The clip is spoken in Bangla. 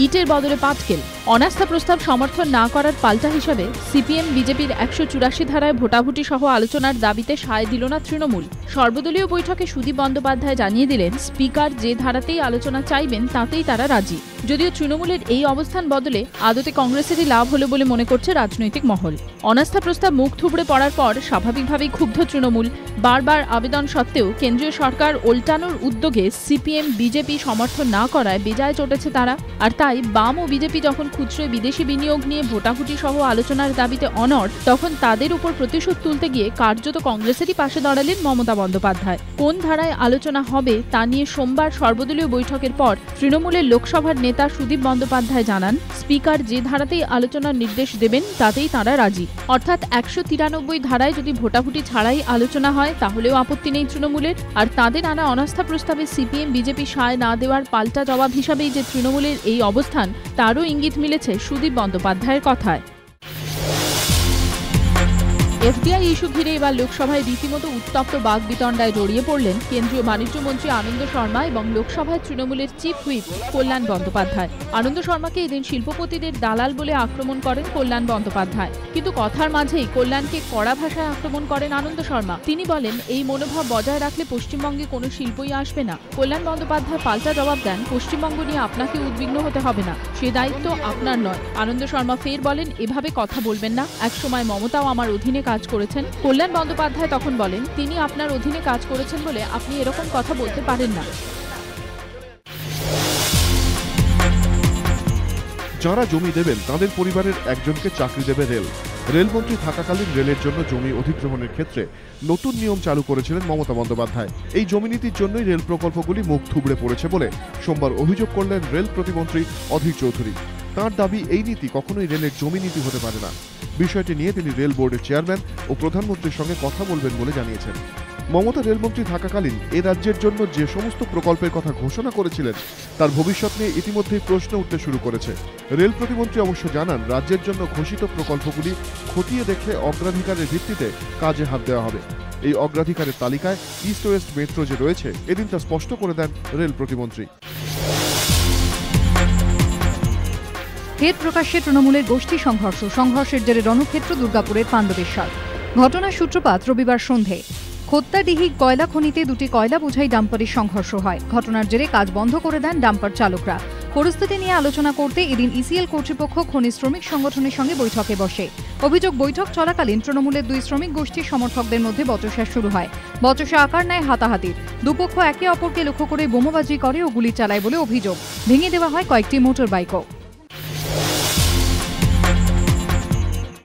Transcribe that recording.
ইটের বদলে পাটকেল। অনাস্থা প্রস্তাব সমর্থন না করার পাল্টা হিসাবে সিপিএম বিজেপির ১৮৪ ধারায় ভোটাভুটি সহ আলোচনার দাবিতে সায় দিল না তৃণমূল। সর্বদলীয় বৈঠকে সুদীপ বন্দ্যোপাধ্যায় জানিয়ে দিলেন, স্পিকার যে ধারাতেই আলোচনা চাইবেন তাতেই তারা রাজি। যদিও তৃণমূলের এই অবস্থান বদলে আদতে কংগ্রেসেরই লাভ হলো বলে মনে করছে রাজনৈতিক মহল। অনাস্থা প্রস্তাব মুখ থুবড়ে পড়ার পর স্বাভাবিকভাবেই ক্ষুব্ধ তৃণমূল। বারবার আবেদন সত্ত্বেও কেন্দ্রীয় সরকার ওল্টানোর উদ্যোগে সিপিএম বিজেপি সমর্থন না করায় বেজায় চটেছে তারা। আর তাই বাম ও বিজেপি যখন খুচরোয় বিদেশি বিনিয়োগ নিয়ে ভোটাভুটি সহ আলোচনার দাবিতে অনড়, তখন তাদের উপর প্রতিশোধ তুলতে গিয়ে কার্যত কংগ্রেসেরই পাশে দাঁড়ালেন মমতা বন্দ্যোপাধ্যায়। কোন ধারায় আলোচনা হবে তা নিয়ে সোমবার সর্বদলীয় বৈঠকের পর তৃণমূলের লোকসভার নেতা সুদীপ বন্দ্যোপাধ্যায় জানান, স্পিকার যে ধারাতেই আলোচনার নির্দেশ দেবেন তাতেই তাঁরা রাজি। অর্থাৎ ১৯৩ ধারায় যদি ভোটাভুটি ছাড়াই আলোচনা হয় তাহলেও আপত্তি নেই তৃণমূলের। আর তাদের আনা অনাস্থা প্রস্তাবে সিপিএম বিজেপি সায় না দেওয়ার পাল্টা জবাব হিসাবেই যে তৃণমূলের এই অবস্থান, তারও ইঙ্গিত মিলেছে সুদীপ বন্দ্যোপাধ্যায়ের কথায়। এফডিআই ইস্যু ঘিরে এবার লোকসভায় রীতিমতো উত্তপ্ত বাগবিতণ্ডায় জড়িয়ে পড়লেন কেন্দ্রীয় বাণিজ্য মন্ত্রী আনন্দ শর্মা এবং লোকসভায় তৃণমূলের চিফ হুইপ কল্যাণ বন্দ্যোপাধ্যায়। আনন্দ শর্মাকে এদিন শিল্পপতিদের দালাল বলে আক্রমণ করেন কল্যাণ বন্দ্যোপাধ্যায়। কিন্তু কথার মাঝেই কল্যাণকে কড়া ভাষায় আক্রমণ করেন আনন্দ শর্মা। তিনি বলেন, এই মনোভাব বজায় রাখলে পশ্চিমবঙ্গে কোনো শিল্পই আসবে না। কল্যাণ বন্দ্যোপাধ্যায় পাল্টা জবাব দেন, পশ্চিমবঙ্গ নিয়ে আপনাকে উদ্বিগ্ন হতে হবে না, সে দায়িত্ব আপনার নয়। আনন্দ শর্মা ফের বলেন, এভাবে কথা বলবেন না, একসময় মমতাও আমার অধীনে কাজ করেছেন। কল্যাণ বন্দ্যোপাধ্যায় তখন বলেন, তিনি আপনার অধীনে কাজ করেছেন বলে আপনি এরকম কথা বলতে পারেন না। যারা জমি দেবেন তাদের পরিবারের একজনকে চাকরি দেবে রেল। রেলমন্ত্রী থাকাকালীন রেলের জন্য জমি অধিগ্রহণের ক্ষেত্রে নতুন নিয়ম চালু করেছিলেন মমতা বন্দ্যোপাধ্যায়। এই জমি নীতির জন্যই রেল প্রকল্পগুলি মুখ থুবড়ে পড়েছে বলে সোমবার অভিযোগ করলেন রেল প্রতিমন্ত্রী অধীর চৌধুরী। তাঁর দাবি, এই নীতি কখনোই রেলের জমি নীতি হতে পারে না। বিষয়টি নিয়ে তিনি রেল বোর্ডের চেয়ারম্যান ও প্রধানমন্ত্রীর সঙ্গে কথা বলবেন বলে জানিয়েছেন। মমতা রেলমন্ত্রী থাকাকালীন এ রাজ্যের জন্য যে সমস্ত প্রকল্পের কথা ঘোষণা করেছিলেন তার ভবিষ্যৎ নিয়ে ইতিমধ্যেই প্রশ্ন উঠতে শুরু করেছে। রেল প্রতিমন্ত্রী অবশ্য জানান, রাজ্যের জন্য ঘোষিত প্রকল্পগুলি খতিয়ে দেখে অগ্রাধিকারের ভিত্তিতে কাজে হাত দেওয়া হবে। এই অগ্রাধিকারের তালিকায় ইস্ট ওয়েস্ট মেট্রো যে রয়েছে, এদিন তা স্পষ্ট করে দেন রেল প্রতিমন্ত্রী। ফের প্রকাশ্যে তৃণমূলের গোষ্ঠী সংঘর্ষের জেরে রণক্ষেত্র দুর্গাপুরের পাণ্ডবেশ্বর। ঘটনার সূত্রপাত রবিবার সন্ধে। খোত্তাডিহি কয়লা খনিতে দুটি কয়লা বোঝাই ডাম্পারের সংঘর্ষ হয়। ঘটনার জেরে কাজ বন্ধ করে দেন ডাম্পার চালকরা। পরিস্থিতি নিয়ে আলোচনা করতে এদিন ইসিএল কর্তৃপক্ষ খনি শ্রমিক সংগঠনের সঙ্গে বৈঠকে বসে। অভিযোগ, বৈঠক চলাকালীন তৃণমূলের দুই শ্রমিক গোষ্ঠীর সমর্থকদের মধ্যে বচসা শুরু হয়। বচসা আকার নেয় হাতাহাতির। দুপক্ষ একে অপরকে লক্ষ্য করে বোমাবাজি করে ও গুলি চালায় বলে অভিযোগ। ভেঙে দেওয়া হয় কয়েকটি মোটর বাইকও।